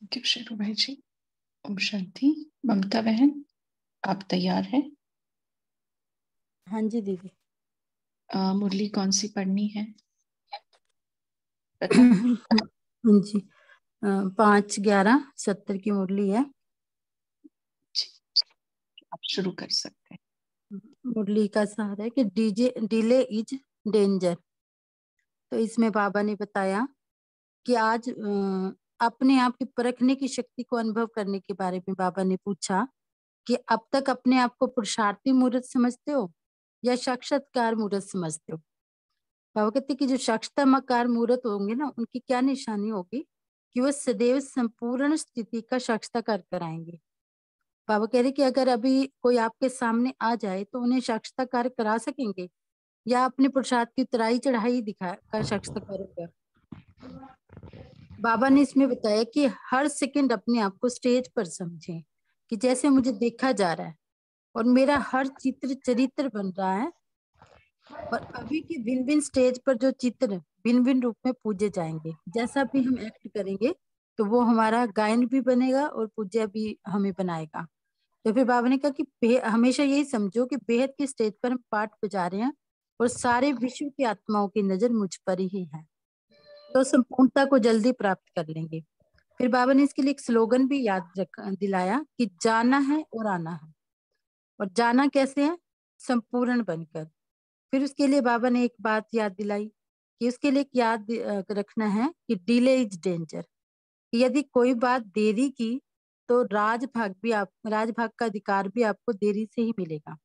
Thank you Sheru भाई जी। ओम शांति। ममता बहन, आप तैयार हैं? हाँ जी दीदी। मुरली कौन सी पढ़नी है? पता? हाँ जी, 5-11-70 की मुरली है। जी, आप शुरू कर सकते हैं। मुरली का सार है कि डिले इज डेंजर। तो इसमें बाबा ने बताया कि आज अपने आप की परखने की शक्ति को अनुभव करने के बारे में बाबा ने पूछा कि अब तक अपने आप को पुरुषार्थी मूर्त समझते हो या साक्षात्कार मूर्त समझते हो। बाबा कहते कि जो साक्षात्कार मूर्त होंगे ना, उनकी क्या निशानी होगी कि वो सदैव संपूर्ण स्थिति का साक्षात्कार कराएंगे। बाबा कह रहे कि अगर अभी कोई आपके सामने आ जाए तो उन्हें साक्षात्कार करा सकेंगे या अपने पुरुषार्थ की उतराई चढ़ाई दिखा का साक्षात्कार होगा। बाबा ने इसमें बताया कि हर सेकंड अपने आप को स्टेज पर समझें कि जैसे मुझे देखा जा रहा है और मेरा हर चित्र चरित्र बन रहा है, और अभी के भिन्न भिन्न स्टेज पर जो चित्र भिन्न भिन्न रूप में पूजे जाएंगे। जैसा भी हम एक्ट करेंगे तो वो हमारा गायन भी बनेगा और पूजा भी हमें बनाएगा। तो फिर बाबा ने कहा कि हमेशा यही समझो कि बेहद के स्टेज पर हम पाठ बजा रहे हैं और सारे विश्व की आत्माओं की नजर मुझ पर ही है, तो संपूर्णता को जल्दी प्राप्त कर लेंगे। फिर बाबा ने इसके लिए एक स्लोगन भी दिलाया कि जाना है और आना है। और जाना कैसे है? संपूर्ण बनकर। फिर उसके लिए बाबा ने एक बात याद दिलाई कि उसके लिए एक याद रखना है कि डिले इज डेंजर। यदि कोई बात देरी की तो राजभाग का अधिकार भी आपको देरी से ही मिलेगा।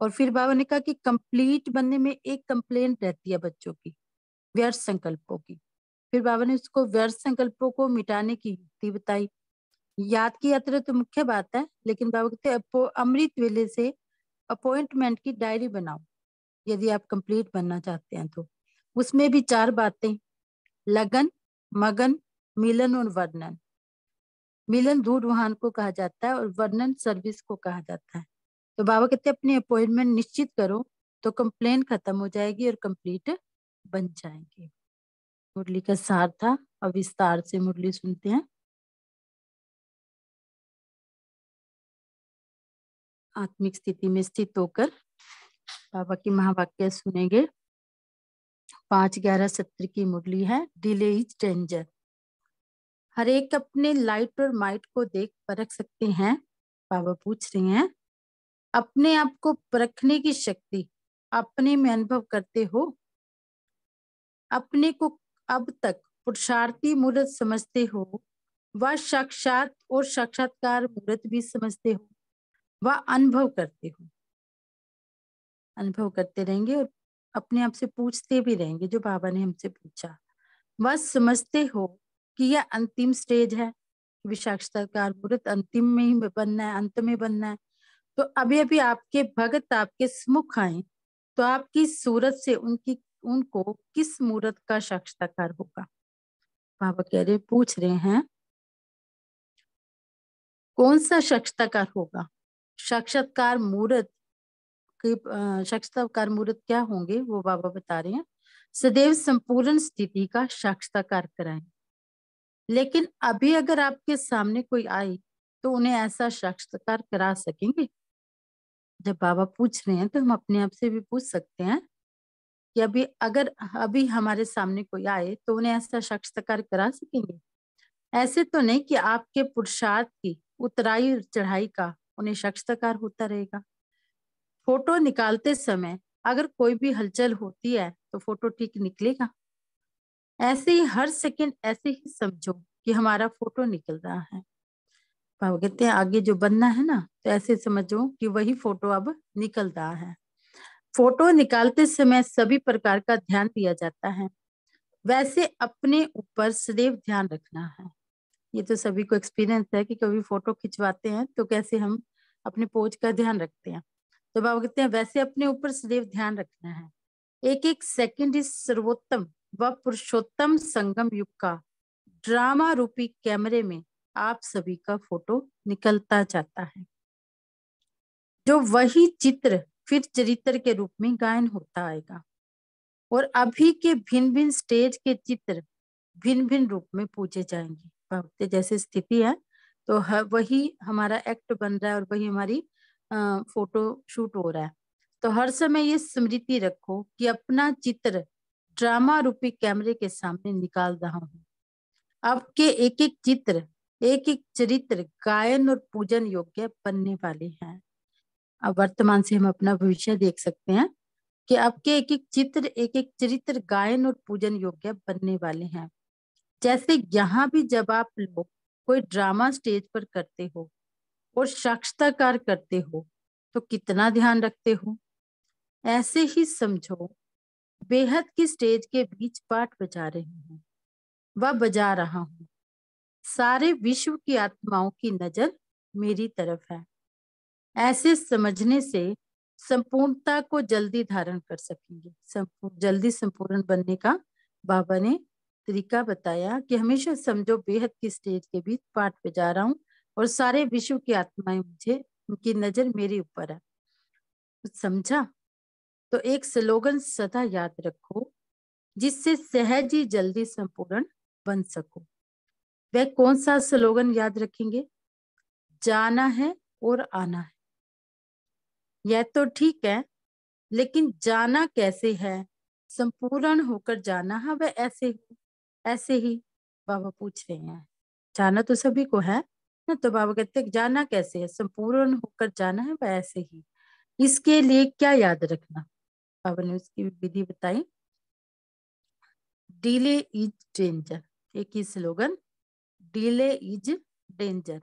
और फिर बाबा ने कहा कि कंप्लीट बनने में एक कंप्लेंट रहती है बच्चों की, व्यर्थ संकल्पों की। फिर बाबा ने उसको व्यर्थ संकल्पों को मिटाने की युक्ति बताई। याद की यात्रा तो मुख्य बात है, लेकिन बाबा कहते हैं अमृत वेले से अपॉइंटमेंट की डायरी बनाओ यदि आप कंप्लीट बनना चाहते हैं तो। उसमें भी 4 बातें: लगन, मगन, मिलन और वर्णन। मिलन दूरवाहन को कहा जाता है और वर्णन सर्विस को कहा जाता है। तो बाबा कहते हैं अपनी अपॉइंटमेंट निश्चित करो तो कंप्लेन खत्म हो जाएगी और कंप्लीट बन जाएंगे। मुरली का सार था। अब विस्तार से मुरली सुनते हैं। आत्मिक स्थिति में स्थित होकर बाबा की महावाक्य सुनेंगे। 5-11-70 की मुरली है। Delay is danger. हर एक अपने लाइट और माइट को देख परख सकते हैं। बाबा पूछ रहे हैं, अपने आप को परखने की शक्ति अपने में अनुभव करते हो? अपने को अब तक पुरुषार्थी मूर्त समझते हो व साक्षात और साक्षात्कार मूर्त भी समझते हो व अनुभव करते हो? अनुभव करते रहेंगे और अपने आप से पूछते भी रहेंगे जो बाबा ने हमसे पूछा। वह समझते हो कि यह अंतिम स्टेज है, साक्षात्कार मूर्त अंतिम में ही बनना है, अंत में बनना है। तो अभी अभी आपके भगत आपके सम्मुख आए तो आपकी सूरत से उनको किस मूर्त का साक्षात्कार होगा? बाबा कह रहे पूछ रहे हैं कौन सा साक्षात्कार होगा। साक्षात्कार मूर्त साक्षात्कार मूर्त क्या होंगे वो बाबा बता रहे हैं। सदैव संपूर्ण स्थिति का साक्षात्कार कराएं। लेकिन अभी अगर आपके सामने कोई आए तो उन्हें ऐसा साक्षात्कार करा सकेंगे? जब बाबा पूछ रहे हैं तो हम अपने आप से भी पूछ सकते हैं कि अभी हमारे सामने कोई आए तो उन्हें ऐसा साक्षात्कार करा सकेंगे? ऐसे तो नहीं कि आपके पुरुषार्थ की उतराई और चढ़ाई का उन्हें साक्षात्कार होता रहेगा। फोटो निकालते समय अगर कोई भी हलचल होती है तो फोटो ठीक निकलेगा? ऐसे ही हर सेकंड ऐसे ही समझो कि हमारा फोटो निकल रहा है। बाबा कहते हैं आगे जो बनना है ना, तो ऐसे समझो कि वही फोटो अब निकल रहा है। फोटो निकालते समय सभी प्रकार का ध्यान दिया जाता है, वैसे अपने ऊपर सदैव ध्यान रखना है। ये तो सभी को एक्सपीरियंस है कि कभी फोटो खिंचवाते हैं तो कैसे हम अपने पोज का ध्यान रखते हैं। तो बाबा कहते हैं वैसे अपने ऊपर सदैव ध्यान रखना है। एक एक सेकंड इस सर्वोत्तम व पुरुषोत्तम संगम युग का ड्रामा रूपी कैमरे में आप सभी का फोटो निकलता जाता है, जो वही चित्र फिर चरित्र के रूप में गायन होता आएगा। और अभी के भिन्न भिन्न स्टेज के चित्र भिन्न भिन्न रूप में पूजे जाएंगे। जैसे स्थिति है तो वही हमारा एक्ट बन रहा है और वही हमारी फोटो शूट हो रहा है। तो हर समय ये स्मृति रखो कि अपना चित्र ड्रामा रूपी कैमरे के सामने निकाल रहा हूँ। आपके एक एक चित्र, एक एक चरित्र गायन और पूजन योग्य बनने वाले हैं। अब वर्तमान से हम अपना भविष्य देख सकते हैं कि आपके एक एक चित्र, एक एक चरित्र गायन और पूजन योग्य बनने वाले हैं। जैसे यहाँ भी जब आप लोग कोई ड्रामा स्टेज पर करते हो और साक्षात्कार करते हो तो कितना ध्यान रखते हो। ऐसे ही समझो बेहद की स्टेज के बीच पाठ बजा रही हूँ, वह बजा रहा हूँ। सारे विश्व की आत्माओं की नजर मेरी तरफ है। ऐसे समझने से संपूर्णता को जल्दी धारण कर सकेंगे। जल्दी संपूर्ण बनने का बाबा ने तरीका बताया कि हमेशा समझो बेहद की स्टेज के बीच पाठ बजा रहा हूँ और सारे विश्व की आत्माएं मुझे, उनकी नजर मेरे ऊपर है। समझा? तो एक स्लोगन सदा याद रखो जिससे सहज ही जल्दी संपूर्ण बन सको। वह कौन सा स्लोगन याद रखेंगे? जाना है और आना है। यह तो ठीक है, लेकिन जाना कैसे है? संपूर्ण होकर जाना है वह ऐसे ही बाबा पूछ रहे हैं। जाना तो सभी को है ना, तो बाबा कहते हैं जाना कैसे है? संपूर्ण होकर जाना है वह ऐसे ही। इसके लिए क्या याद रखना? बाबा ने उसकी विधि बताई। डिले इज डेंजर, एक ही स्लोगन, डिले इज डेंजर।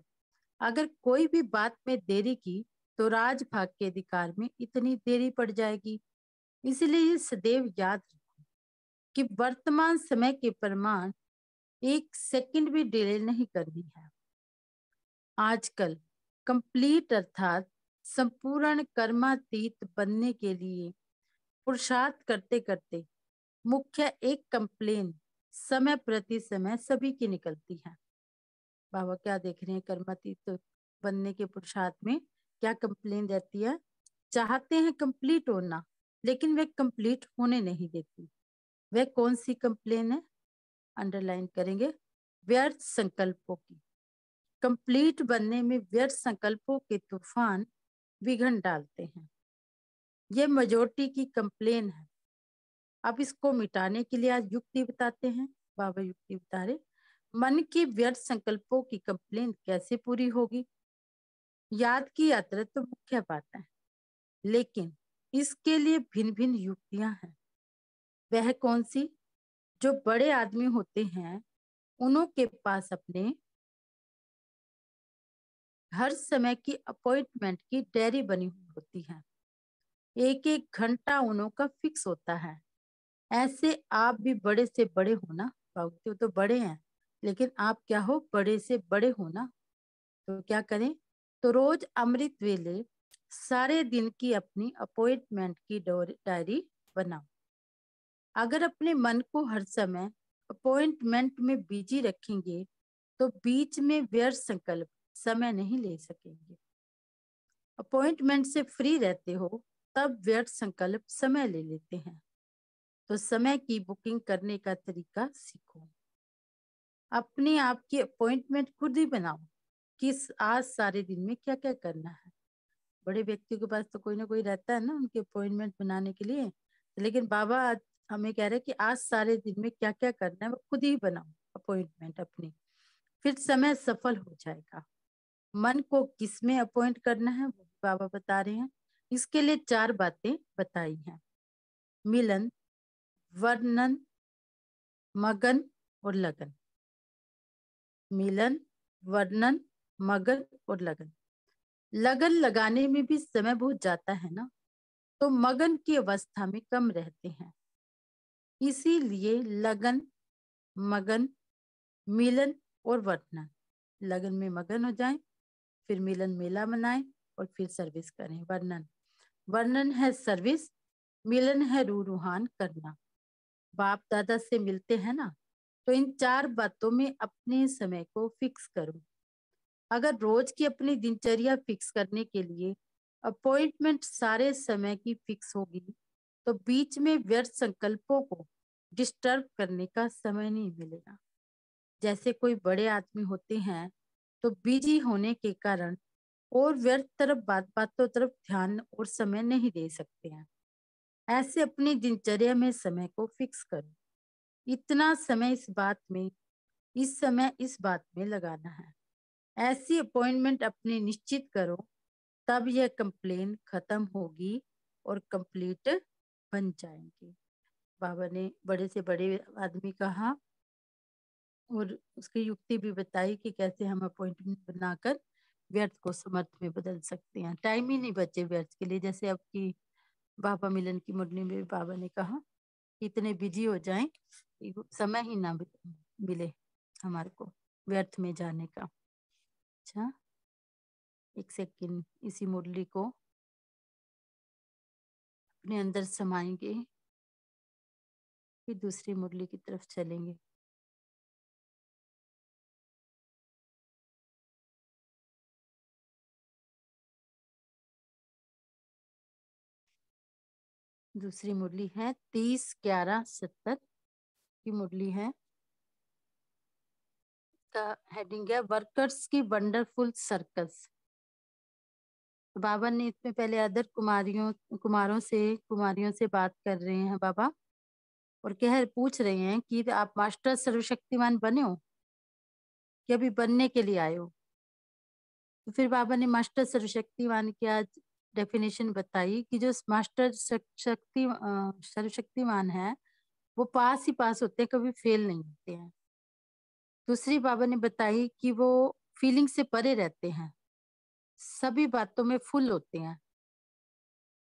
अगर कोई भी बात में देरी की तो राजभाग के अधिकार में इतनी देरी पड़ जाएगी। इसलिए ये सदैव याद रखो कि वर्तमान समय के प्रमाण एक सेकंड भी डिले नहीं करनी है। आजकल कंप्लीट अर्थात संपूर्ण कर्मातीत बनने के लिए पुरुषार्थ करते करते मुख्य एक कंप्लेन समय प्रति समय सभी की निकलती है। बाबा क्या देख रहे हैं? कर्मातीत बनने के पुरुषार्थ में क्या कंप्लेन रहती है? चाहते हैं कंप्लीट होना, लेकिन वे कंप्लीट होने नहीं देती। वह कौन सी कंप्लेन है? अंडरलाइन करेंगे, व्यर्थ संकल्पों की। कंप्लीट बनने में व्यर्थ संकल्पों के तूफान विघ्न डालते हैं। ये मेजोरिटी की कंप्लेन है। अब इसको मिटाने के लिए आज युक्ति बताते हैं। बाबा युक्ति बता रहे, मन की व्यर्थ संकल्पों की कंप्लेन कैसे पूरी होगी? याद की यात्रा तो मुख्य बात है, लेकिन इसके लिए भिन्न भिन्न युक्तियां हैं। वह कौन सी? जो बड़े आदमी होते हैं उन्हों के पास अपने हर समय की अपॉइंटमेंट की डायरी बनी हुई होती है। एक एक घंटा उन्हों का फिक्स होता है। ऐसे आप भी बड़े से बड़े होना, तो बड़े हैं, लेकिन आप क्या हो? बड़े से बड़े होना। तो क्या करें? तो रोज अमृत वेले सारे दिन की अपनी अपॉइंटमेंट की डायरी बनाओ। अगर अपने मन को हर समय अपॉइंटमेंट में बिजी रखेंगे तो बीच में व्यर्थ संकल्प समय नहीं ले सकेंगे। अपॉइंटमेंट से फ्री रहते हो तब व्यर्थ संकल्प समय ले लेते हैं। तो समय की बुकिंग करने का तरीका सीखो। अपने आप की अपॉइंटमेंट खुद ही बनाओ कि आज सारे दिन में क्या क्या करना है। बड़े व्यक्तियों के पास तो कोई ना कोई रहता है ना उनके अपॉइंटमेंट बनाने के लिए, लेकिन बाबा आज हमें कह रहे हैं कि आज सारे दिन में क्या क्या करना है वो खुद ही बनाओ अपॉइंटमेंट अपनी, फिर समय सफल हो जाएगा। मन को किस में अपॉइंट करना है वो बाबा बता रहे हैं। इसके लिए 4 बातें बताई हैं: मिलन, वर्णन, मगन और लगन। मिलन, वर्णन, मगन और लगन। लगन लगाने में भी समय बहुत जाता है ना, तो मगन की अवस्था में कम रहते हैं। इसीलिए लगन, मगन, मिलन और वर्णन। लगन में मगन हो जाएं, फिर मिलन मेला मनाएं और फिर सर्विस करें। वर्णन, वर्णन है सर्विस, मिलन है रूहान करना। बाप दादा से मिलते हैं ना, तो इन 4 बातों में अपने समय को फिक्स करो। अगर रोज की अपनी दिनचर्या फिक्स करने के लिए अपॉइंटमेंट सारे समय की फिक्स होगी तो बीच में व्यर्थ संकल्पों को डिस्टर्ब करने का समय नहीं मिलेगा। जैसे कोई बड़े आदमी होते हैं तो बिजी होने के कारण और व्यर्थ तरफ बातों तरफ ध्यान और समय नहीं दे सकते हैं। ऐसे अपनी दिनचर्या में समय को फिक्स करो। इतना समय इस बात में लगाना है। ऐसी अपॉइंटमेंट अपनी निश्चित करो, तब यह कंप्लेन खत्म होगी और कंप्लीट बन जाएंगी। बाबा ने बड़े से बड़े आदमी कहा और उसकी युक्ति भी बताई कि कैसे हम अपॉइंटमेंट बनाकर व्यर्थ को समर्थ में बदल सकते हैं। टाइम ही नहीं बचे व्यर्थ के लिए। जैसे अब की बाबा मिलन की मुरली में भी बाबा ने कहा इतने बिजी हो जाएं कि समय ही ना मिले हमारे को व्यर्थ में जाने का। अच्छा, एक सेकंड इसी मुरली को अपने अंदर समाएंगे, फिर दूसरी मुरली की तरफ चलेंगे। दूसरी मुरली है 30-11-70 की मुरली है। का हेडिंग है वर्कर्स की वंडरफुल सर्कस। बाबा ने इसमें पहले अदर कुमारियों से बात कर रहे हैं बाबा, और पूछ रहे हैं कि आप मास्टर सर्वशक्तिमान बने हो कि अभी बनने के लिए आए हो। तो फिर बाबा ने मास्टर सर्वशक्तिमान की आज डेफिनेशन बताई कि जो मास्टर सर्वशक्तिमान है वो पास ही पास होते हैं, कभी फेल नहीं होते हैं। दूसरी बाबा ने बताई कि वो फीलिंग से परे रहते हैं, सभी बातों में फुल होते हैं,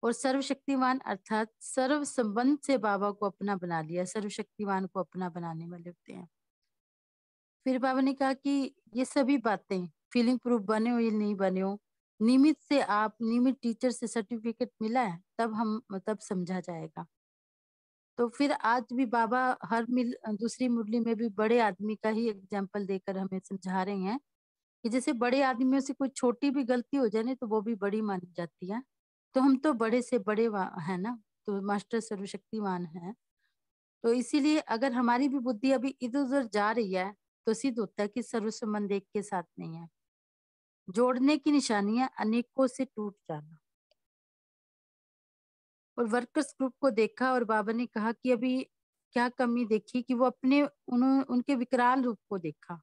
और सर्वशक्तिमान अर्थात सर्व संबंध से बाबा को अपना बना लिया, सर्वशक्तिमान को अपना बनाने वाले होते हैं। फिर बाबा ने कहा कि ये सभी बातें फीलिंग प्रूफ बने हो या नहीं बने हो, नियमित टीचर से सर्टिफिकेट मिला है तब समझा जाएगा। तो फिर आज भी बाबा दूसरी मुरली में भी बड़े आदमी का ही एग्जाम्पल देकर हमें समझा रहे हैं कि जैसे बड़े आदमियों से कोई छोटी भी गलती हो जाए ना तो वो भी बड़ी मानी जाती है। तो हम तो बड़े से बड़े है ना, तो मास्टर सर्वशक्तिमान है। तो इसीलिए अगर हमारी भी बुद्धि अभी इधर उधर जा रही है तो सिद्ध होता है कि सर्व संबंध एक के साथ नहीं है। जोड़ने की निशानियां अनेकों से टूट जाना। और वर्कर्स ग्रुप को देखा और बाबा ने कहा कि अभी क्या कमी देखी कि वो उनके विकराल रूप को देखा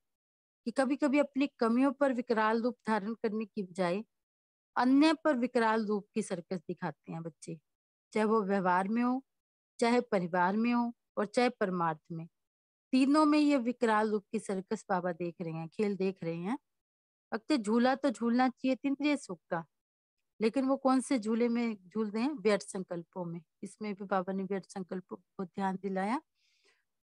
कि कभी कभी अपनी कमियों पर विकराल रूप धारण करने की बजाय अन्य पर विकराल रूप की सर्कस दिखाते हैं बच्चे, चाहे वो व्यवहार में हो, चाहे परिवार में हो, और चाहे परमार्थ में। तीनों में ये विकराल रूप की सर्कस बाबा देख रहे हैं, खेल देख रहे हैं। अगर झूला तो झूलना चाहिए इंद्रिय सुख का, लेकिन वो कौन से झूले में झूल रहे हैं? व्यर्थ संकल्पों में। इसमें भी बाबा ने व्यर्थ संकल्पों को ध्यान दिलाया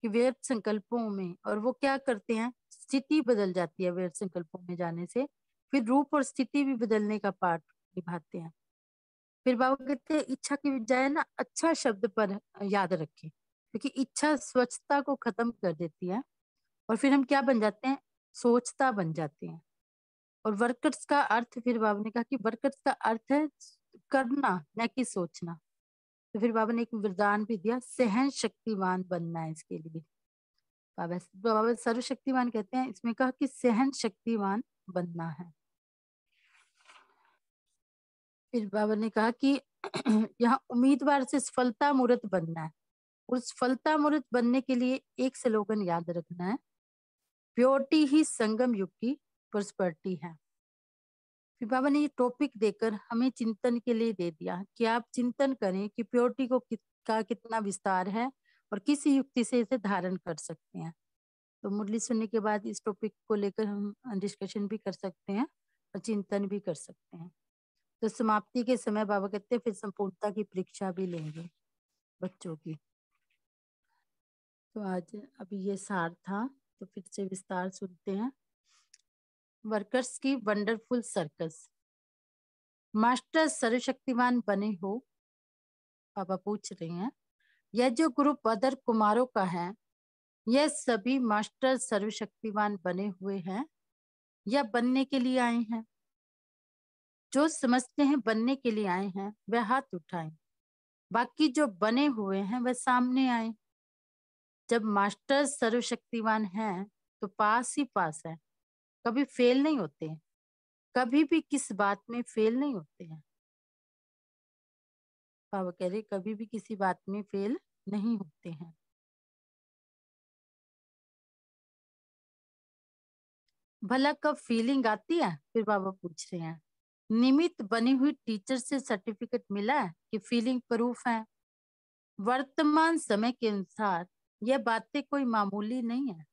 कि व्यर्थ संकल्पों में, और वो क्या करते हैं, स्थिति बदल जाती है व्यर्थ संकल्पों में जाने से, फिर रूप और स्थिति भी बदलने का पार्ट निभाते हैं। फिर बाबा कहते हैं इच्छा की बजाय ना अच्छा शब्द पर याद रखें, क्योंकि इच्छा स्वच्छता को खत्म कर देती है, और फिर हम क्या बन जाते हैं? सोचता बन जाते हैं। और वर्कर्स का अर्थ, फिर बाबा ने कहा कि वर्कर्स का अर्थ है करना, न कि सोचना। तो फिर बाबा ने एक वरदान भी दिया, सहन शक्तिमान बनना है इसके लिए। बाबा सर्वशक्तिमान कहते हैं, इसमें कहा कि सहन शक्तिमान बनना है। फिर बाबा ने कहा कि यहाँ उम्मीदवार से सफलता मूर्त बनना है। उस सफलता मूर्त बनने के लिए एक स्लोगन याद रखना है, प्योरिटी ही संगम युग की प्रॉस्पेरिटी है। फिर बाबा ने ये टॉपिक देकर हमें चिंतन के लिए दे दिया कि आप चिंतन करें कि प्योरिटी का कितना विस्तार है और किस युक्ति से इसे धारण कर सकते हैं। तो मुरली सुनने के बाद इस टॉपिक को लेकर हम डिस्कशन भी कर सकते हैं और चिंतन भी कर सकते हैं। तो समाप्ति के समय बाबा कहते हैं फिर संपूर्णता की परीक्षा भी लेंगे बच्चों की। तो आज अभी ये सार था, तो फिर से विस्तार सुनते हैं। वर्कर्स की वंडरफुल सर्कस। मास्टर सर्वशक्तिमान बने हो? पापा पूछ रहे हैं। यह जो ग्रुप अदर कुमारों का है, यह सभी मास्टर सर्वशक्तिमान बने हुए हैं या बनने के लिए आए हैं? जो समझते हैं बनने के लिए आए हैं वह हाथ उठाएं, बाकी जो बने हुए हैं वह सामने आए। जब मास्टर सर्वशक्तिमान हैं तो पास ही पास है, कभी फेल नहीं होते हैं, कभी भी किस बात में फेल नहीं होते हैं। बाबा कह रहे कभी भी किसी बात में फेल नहीं होते हैं। भला कब फीलिंग आती है, फिर बाबा पूछ रहे हैं। निमित्त बनी हुई टीचर से सर्टिफिकेट मिला है कि फीलिंग प्रूफ है। वर्तमान समय के अनुसार यह बातें कोई मामूली नहीं है।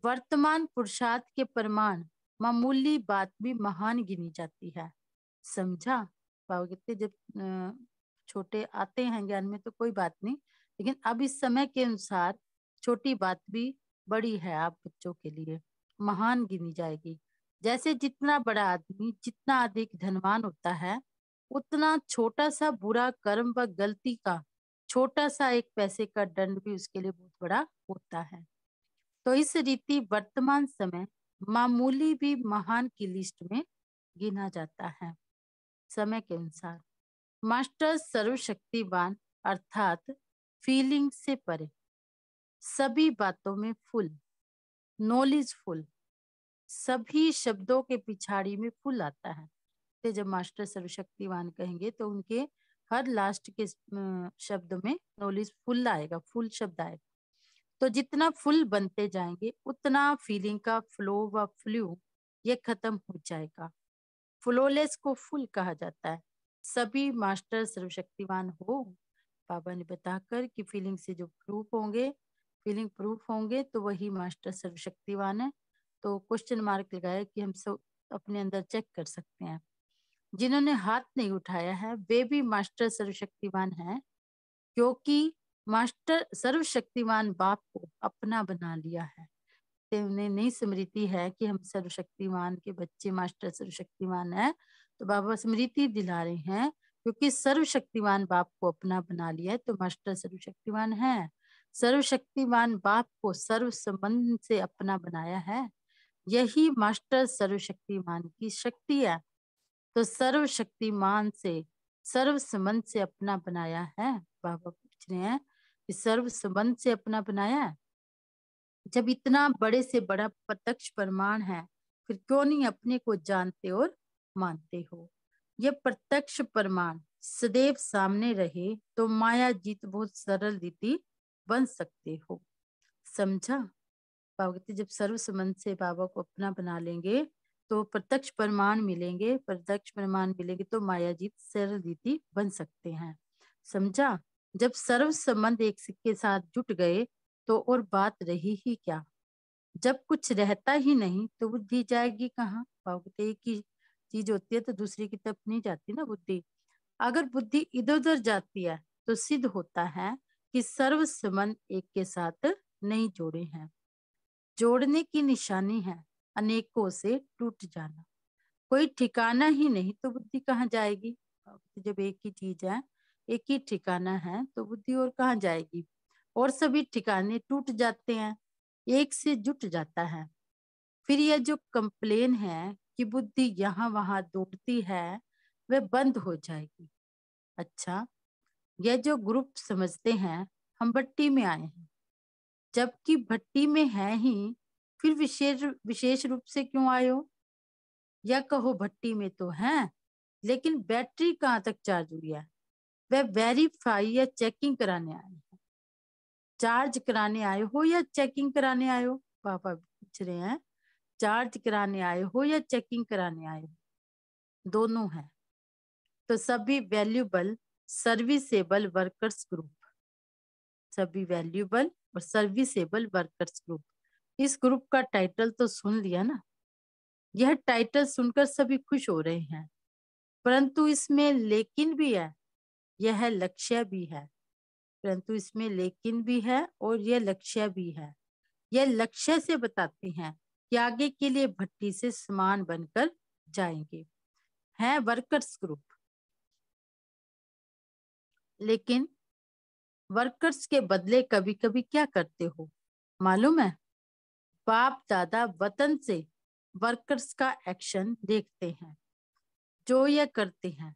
वर्तमान पुरुषार्थ के प्रमाण मामूली बात भी महान गिनी जाती है। समझा? बाबा कहते जब छोटे आते हैं ज्ञान में तो कोई बात नहीं, लेकिन अब इस समय के अनुसार छोटी बात भी बड़ी है, आप बच्चों के लिए महान गिनी जाएगी। जैसे जितना बड़ा आदमी जितना अधिक धनवान होता है, उतना छोटा सा बुरा कर्म व गलती का छोटा सा एक पैसे का दंड भी उसके लिए बहुत बड़ा होता है। तो इस रीति वर्तमान समय मामूली भी महान की लिस्ट में गिना जाता है। समय के अनुसार मास्टर सर्वशक्तिवान अर्थात फीलिंग से परे, सभी बातों में फुल, नॉलेजफुल, सभी शब्दों के पिछाड़ी में फुल आता है। तो जब मास्टर सर्वशक्तिवान कहेंगे तो उनके हर लास्ट के शब्द में नॉलेज फुल आएगा, फुल शब्द आएगा। तो जितना फुल बनते जाएंगे उतना फीलिंग का फ्लो व फ्लू ये खत्म हो जाएगा। फ्लोलेस को फुल कहा जाता है। सभी मास्टर सर्वशक्तिवान हो, बाबा ने बताकर कि फीलिंग से जो प्रूफ होंगे, फीलिंग प्रूफ होंगे तो वही मास्टर सर्वशक्तिवान है। तो क्वेश्चन मार्क लगाया कि हम सब अपने अंदर चेक कर सकते हैं। जिन्होंने हाथ नहीं उठाया है वे भी मास्टर सर्वशक्तिवान हैं, क्योंकि मास्टर सर्वशक्तिवान बाप को अपना बना लिया है। तो उन्हें नहीं स्मृति है कि हम सर्वशक्तिमान के बच्चे मास्टर सर्वशक्तिमान है, तो बाबा स्मृति दिला रहे हैं क्योंकि सर्वशक्तिमान बाप को अपना बना लिया है तो मास्टर सर्वशक्तिमान है। सर्वशक्तिमान बाप को सर्व संबंध से अपना बनाया है, यही मास्टर सर्वशक्तिमान की शक्ति है। तो सर्वशक्तिमान से सर्व संबंध से अपना बनाया है। बाबा पूछ रहे हैं कि सर्व संबंध से अपना बनाया है। जब इतना बड़े से बड़ा प्रत्यक्ष प्रमाण है, फिर क्यों नहीं अपने को जानते और मानते हो। यह प्रत्यक्ष प्रमाण सदैव सामने रहे तो माया जीत बहुत सरल रीति बन सकते हो। समझा? बाबा कहते जब सर्व संबंध से बाबा को अपना बना लेंगे तो प्रत्यक्ष प्रमाण मिलेंगे, प्रत्यक्ष प्रमाण मिलेंगे तो माया जीत सरल रीति बन सकते हैं। समझा? जब सर्व संबंध एक के साथ जुट गए तो और बात रही ही क्या। जब कुछ रहता ही नहीं तो बुद्धि जाएगी कहाँ। एक ही चीज होती है तो दूसरी की तरफ नहीं जाती ना बुद्धि। अगर बुद्धि इधर उधर जाती है तो सिद्ध होता है कि सर्व संबंध एक के साथ नहीं जोड़े हैं। जोड़ने की निशानी है अनेकों से टूट जाना। कोई ठिकाना ही नहीं तो बुद्धि कहाँ जाएगी। जब एक ही चीज है, एक ही ठिकाना है तो बुद्धि और कहाँ जाएगी। और सभी ठिकाने टूट जाते हैं, एक से जुट जाता है। फिर यह जो कंप्लेन है कि बुद्धि यहाँ वहां दौड़ती है वह बंद हो जाएगी। अच्छा, यह जो ग्रुप समझते हैं हम भट्टी में आए हैं, जबकि भट्टी में है ही, फिर विशेष रूप से क्यों आए हो। या कहो भट्टी में तो है लेकिन बैटरी कहाँ तक चार्ज हुई है, वह वेरीफाई या चेकिंग कराने आए हैं। चार्ज कराने आए हो या चेकिंग कराने आए हो। पापा पूछ रहे हैं चार्ज कराने आए हो या चेकिंग कराने आए हो, दोनों है। तो सभी वैल्यूबल सर्विसेबल वर्कर्स ग्रुप, सभी वैल्यूबल और सर्विसेबल वर्कर्स ग्रुप, इस ग्रुप का टाइटल तो सुन लिया ना। यह टाइटल सुनकर सभी खुश हो रहे हैं, परंतु इसमें लेकिन भी है, यह लक्ष्य भी है। परंतु इसमें लेकिन भी है और यह लक्ष्य भी है। यह लक्ष्य से बताते हैं कि आगे के लिए भट्टी से समान बनकर जाएंगे। है वर्कर्स ग्रुप, लेकिन वर्कर्स के बदले कभी कभी क्या करते हो मालूम है। बाप दादा वतन से वर्कर्स का एक्शन देखते हैं, जो यह करते हैं।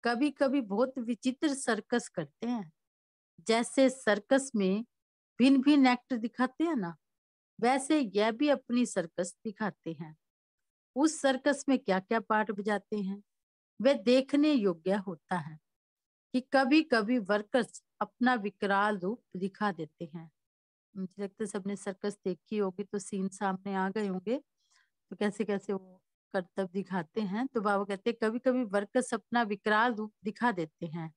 कभी कभी बहुत विचित्र सर्कस करते हैं। जैसे सर्कस में भिन्न भिन्न एक्टर दिखाते हैं ना, वैसे यह भी अपनी सर्कस दिखाते हैं। उस सर्कस में क्या क्या पार्ट बजाते हैं वे देखने योग्य होता है कि कभी कभी वर्कर्स अपना विकराल रूप दिखा देते हैं। मुझे लगता है सबने सर्कस देखी होगी तो सीन सामने आ गए होंगे, तो कैसे कैसे वो करतब दिखाते हैं। तो बाबा कहते हैं कभी कभी वर्कर्स अपना विकराल रूप दिखा देते हैं,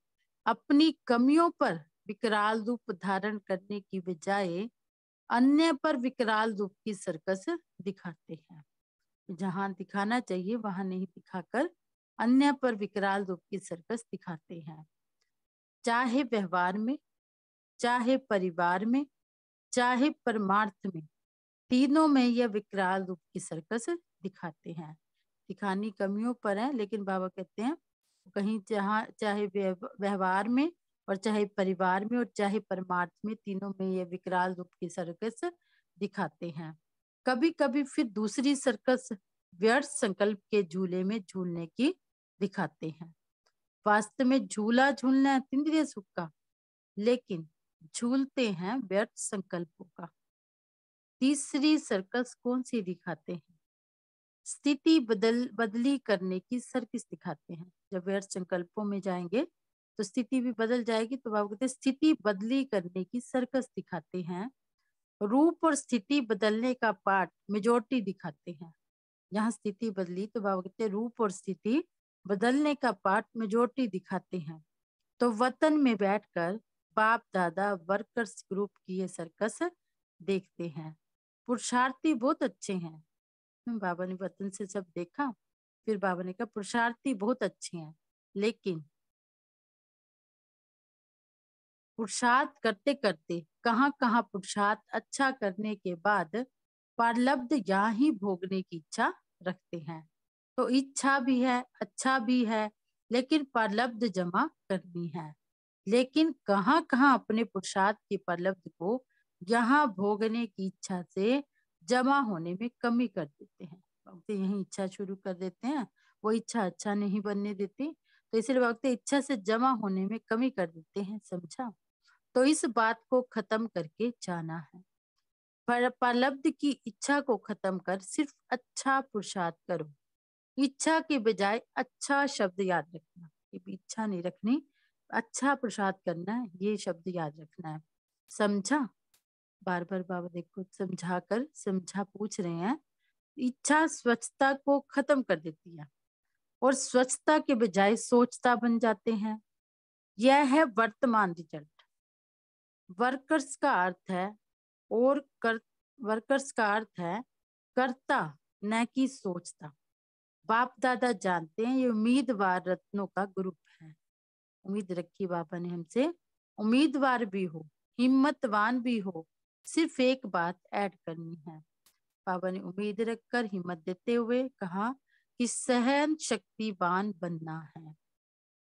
अपनी कमियों पर विकराल रूप धारण करने की बजाय अन्य पर विकराल रूप की सर्कस दिखाते हैं। जहां दिखाना चाहिए वहां नहीं दिखाकर अन्य पर विकराल रूप की सर्कस दिखाते हैं। चाहे व्यवहार में, चाहे परिवार में, चाहे परमार्थ में, तीनों में यह विकराल रूप की सर्कस दिखाते हैं। दिखानी कमियों पर है, लेकिन बाबा कहते हैं कहीं जहाँ चाहे व्यवहार में और चाहे परिवार में और चाहे परमार्थ में, तीनों में ये विकराल रूप की सर्कस दिखाते हैं। कभी कभी फिर दूसरी सर्कस व्यर्थ संकल्प के झूले में झूलने की दिखाते हैं। वास्तव में झूला झूलना है इंद्रिय सुख का, लेकिन झूलते हैं व्यर्थ संकल्पों का। तीसरी सर्कस कौन सी दिखाते हैं? स्थिति बदली करने की सर्कस दिखाते हैं। जब व्यर्थ संकल्पों में जाएंगे तो स्थिति भी बदल जाएगी, तो बाबा कहते हैं स्थिति बदली करने की सर्कस दिखाते हैं। रूप और स्थिति बदलने का पार्ट मेजोरिटी दिखाते हैं। जहाँ स्थिति बदली तो बाबा कहते हैं रूप और स्थिति बदलने का पार्ट मेजोरिटी दिखाते हैं। तो वतन में बैठकर बाप दादा वर्कर्स ग्रुप की ये सर्कस देखते हैं। पुरुषार्थी बहुत अच्छे हैं। बाबा ने वतन से सब देखा, फिर बाबा ने कहा पुरुषार्थी बहुत अच्छे हैं, लेकिन पुरुषार्थ करते करते कहाँ कहाँ पुरुषार्थ अच्छा करने के बाद प्रारब्ध यहाँ ही भोगने की इच्छा रखते हैं। तो इच्छा भी है, अच्छा भी है, लेकिन प्रारब्ध जमा करनी है। लेकिन कहाँ कहाँ अपने पुरुषार्थ के प्रारब्ध को यहाँ भोगने की इच्छा से जमा होने में कमी कर देते हैं। वक्त यही इच्छा शुरू कर देते हैं, वो इच्छा अच्छा नहीं बनने देती, तो इसलिए वक्त इच्छा से जमा होने में कमी कर देते हैं। समझा? तो इस बात को खत्म करके जाना है। पर प्रारब्ध की इच्छा को खत्म कर सिर्फ अच्छा पुरुषार्थ करो। इच्छा के बजाय अच्छा शब्द याद रखना, इच्छा नहीं रखनी, अच्छा पुरुषार्थ करना है, ये शब्द याद रखना है। समझा? बार बार बाबा देखो समझा पूछ रहे हैं। इच्छा स्वच्छता को खत्म कर देती है और स्वच्छता के बजाय सोचता बन जाते हैं। यह है वर्तमान रिजल्ट। वर्कर्स का अर्थ है और वर्कर्स का अर्थ है कर्ता, न कि सोचता। बाप दादा जानते हैं ये उम्मीदवार रत्नों का ग्रुप है। उम्मीद रखी बाबा ने हमसे, उम्मीदवार भी हो, हिम्मतवान भी हो, सिर्फ एक बात ऐड करनी है। बाबा ने उम्मीद रखकर हिम्मत देते हुए कहा कि सहन शक्तिवान बनना है,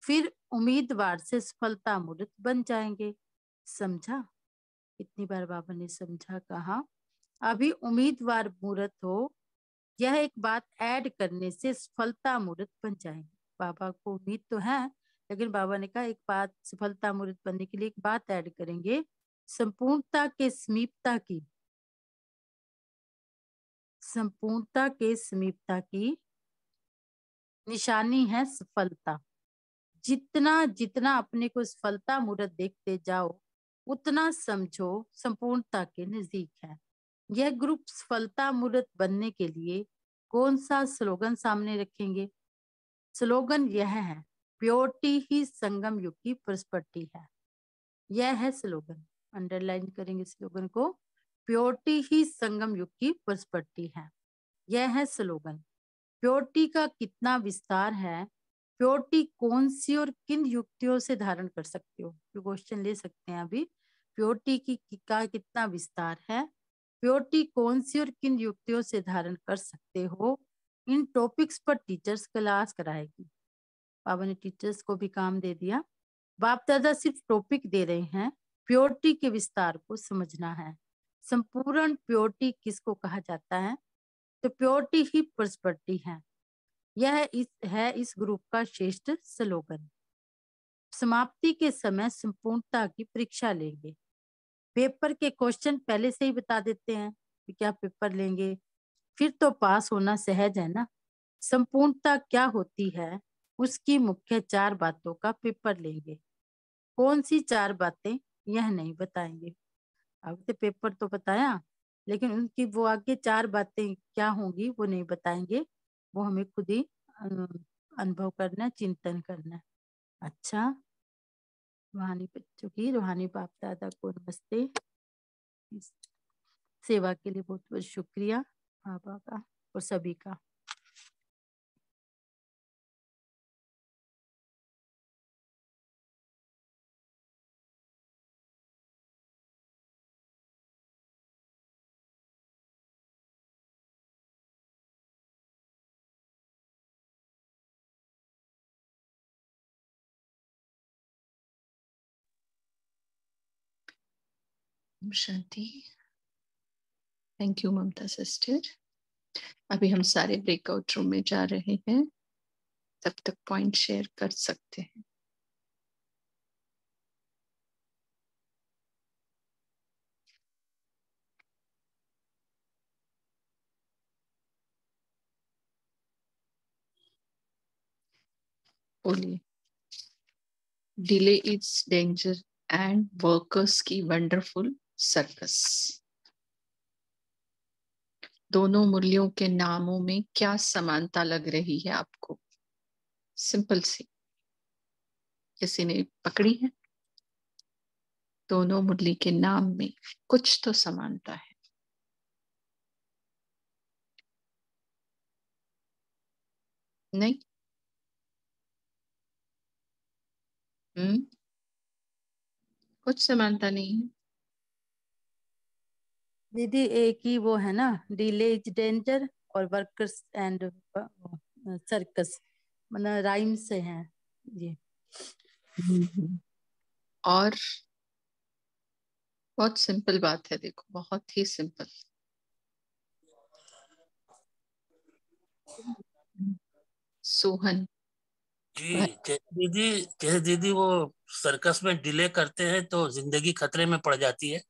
फिर उम्मीदवार से सफलता मूर्त बन जाएंगे। समझा? कितनी बार बाबा ने समझा कहा। अभी उम्मीदवार मूर्त हो, यह एक बात ऐड करने से सफलता मूर्त बन जाएंगे। बाबा को उम्मीद तो है, लेकिन बाबा ने कहा एक बात, सफलता मूर्त बनने के लिए एक बात ऐड करेंगे, संपूर्णता के समीपता की निशानी है सफलता। जितना जितना अपने को सफलता मूर्त देखते जाओ, उतना समझो संपूर्णता के नजदीक है। यह ग्रुप सफलता मूर्त बनने के लिए कौन सा स्लोगन सामने रखेंगे? स्लोगन यह है, प्योरिटी ही संगम युग की प्रॉस्पेरिटी है। यह है स्लोगन, अंडरलाइन करेंगे स्लोगन को, प्योरिटी ही संगम युग की प्रॉस्पेरिटी है। यह है स्लोगन। प्योरिटी का कितना विस्तार है, प्योरिटी कौन सी और किन युक्तियों से धारण कर सकते हो, क्वेश्चन ले सकते हैं अभी। प्योरिटी का कितना विस्तार है, प्योरिटी कौन सी और किन युक्तियों से धारण कर सकते हो, इन टॉपिक्स पर टीचर्स क्लास कराएगी। बाबा ने टीचर्स को भी काम दे दिया। बाप दादा सिर्फ टॉपिक दे रहे हैं, प्योरिटी के विस्तार को समझना है। संपूर्ण प्योरिटी किसको कहा जाता है? तो प्योरिटी ही प्रॉस्पेरिटी है। यह इस ग्रुप का श्रेष्ठ स्लोगन। समाप्ति के समय संपूर्णता की परीक्षा लेंगे। पेपर के क्वेश्चन पहले से ही बता देते हैं, कि क्या पेपर लेंगे, फिर तो पास होना सहज है ना। संपूर्णता क्या होती है, उसकी मुख्य 4 बातों का पेपर लेंगे। कौन सी 4 बातें, यह नहीं बताएंगे। अब तो पेपर तो बताया, लेकिन उनकी वो आगे 4 बातें क्या होंगी वो नहीं बताएंगे। वो हमें खुद ही अनुभव करना है, चिंतन करना है। अच्छा, रूहानी बच्चों की, रूहानी बाप दादा को नमस्ते। इस सेवा के लिए बहुत बहुत शुक्रिया बाबा का और सभी का। शांति। Thank you Mamta sister. अभी हम सारे ब्रेकआउट रूम में जा रहे हैं, तब तक पॉइंट शेयर कर सकते हैं। बोलिए। Delay is danger and workers की वंडरफुल सर्कस। दोनों मुरलियों के नामों में क्या समानता लग रही है आपको? सिंपल सी, किसी ने पकड़ी है? दोनों मुरली के नाम में कुछ तो समानता है। नहीं? कुछ समानता नहीं है। दीदी एक ही वो है ना, डिले इज डेंजर और वर्कर्स एंड सर्कस, मतलब राइम से हैं ये। और बहुत सिंपल बात है, देखो बहुत ही सिंपल। सोहन जी जैसे दीदी वो सर्कस में डिले करते हैं तो जिंदगी खतरे में पड़ जाती है।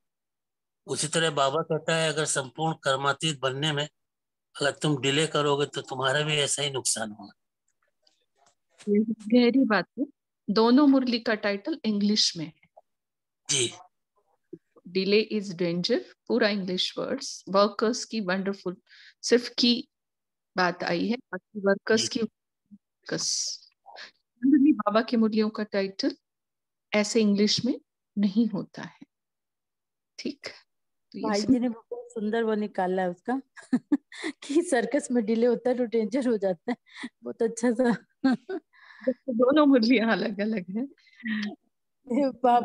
उसी तरह बाबा कहता है अगर संपूर्ण कर्मातीत बनने में अगर तुम डिले करोगे तो तुम्हारा भी ऐसा ही नुकसान होगा। गहरी बात है। दोनों मुरली का टाइटल इंग्लिश में है। जी डिले इज डेंजर पूरा इंग्लिश वर्ड्स, वर्कर्स की वंडरफुल सिर्फ की बात आई है, बाकी वर्कर्स जी की वर्कर्स। जनरली बाबा की मुरलियों का टाइटल ऐसे इंग्लिश में नहीं होता है। ठीक, तो ये भाई जी ने बहुत सुंदर वो निकाला है उसका कि सर्कस में डिले होता है तो डेंजर हो जाता है, बहुत अच्छा सा दोनों मुरलियां अलग अलग है।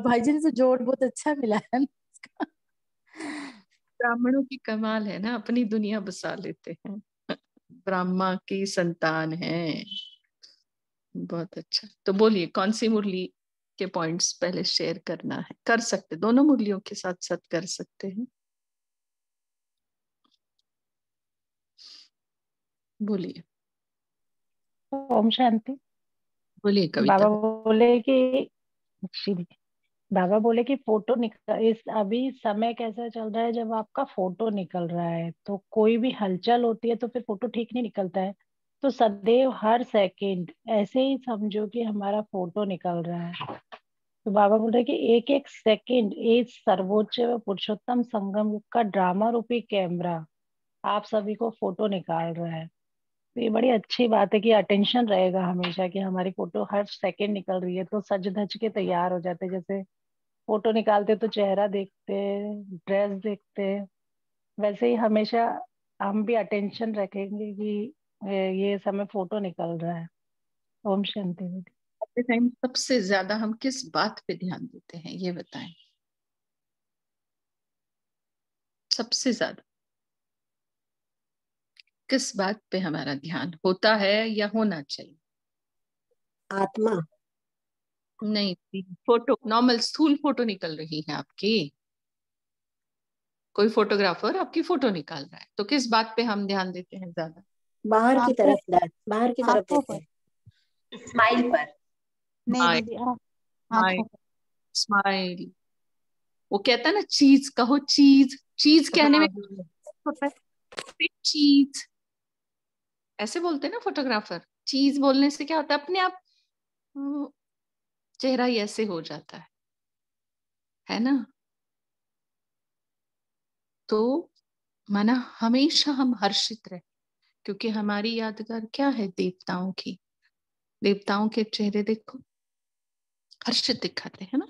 भाई जी ने तो जोड़ बहुत अच्छा मिला है ना उसका। ब्राह्मणों की कमाल है ना, अपनी दुनिया बसा लेते हैं। ब्रह्मा की संतान है। बहुत अच्छा। तो बोलिए कौन सी मुरली के पॉइंट्स पहले शेयर करना है? कर सकते, दोनों मुरलियों के साथ साथ कर सकते हैं। बोलिए। ओम शांति। बोलिए कविता। बाबा बोले कि श्री बाबा बोले कि फोटो निकल, इस अभी समय कैसा चल रहा है जब आपका फोटो निकल रहा है तो कोई भी हलचल होती है तो फिर फोटो ठीक नहीं निकलता है। तो सदैव हर सेकंड ऐसे ही समझो कि हमारा फोटो निकल रहा है। तो बाबा बोल रहे कि एक एक सेकंड इस सर्वोच्च व पुरुषोत्तम संगम युग का ड्रामा रूपी कैमरा आप सभी को फोटो निकाल रहा है। तो ये बड़ी अच्छी बात है कि अटेंशन रहेगा हमेशा कि हमारी फोटो हर सेकंड निकल रही है तो सज धज के तैयार हो जाते, जैसे फोटो निकालते तो चेहरा देखते, ड्रेस देखते, वैसे ही हमेशा हम भी अटेंशन रखेंगे कि ये समय फोटो निकल रहा है। ओम शांति दीदी। अपने टाइम सबसे ज्यादा हम किस बात पे ध्यान देते हैं ये बताएं? सबसे ज्यादा किस बात पे हमारा ध्यान होता है या होना चाहिए? आत्मा। नहीं, फोटो नॉर्मल स्थूल फोटो निकल रही है आपकी, कोई फोटोग्राफर आपकी फोटो निकाल रहा है, तो किस बात पे हम ध्यान देते हैं ज्यादा? बाहर की आंखों तरफ बाहर की तरफ आंखों देखते पर। हैं, स्माइल पर। नहीं स्माइल। दीदी, स्माइल। आंखों पर। स्माइल। वो कहता है ना चीज कहो, चीज चीज कहने में हाँ होता है? चीज ऐसे बोलते हैं ना फोटोग्राफर। चीज बोलने से क्या होता है, अपने आप चेहरा ही ऐसे हो जाता है ना। तो माना हमेशा हम हर्षित रहे, क्योंकि हमारी यादगार क्या है, देवताओं की। देवताओं के चेहरे देखो हर्षित दिखाते हैं ना।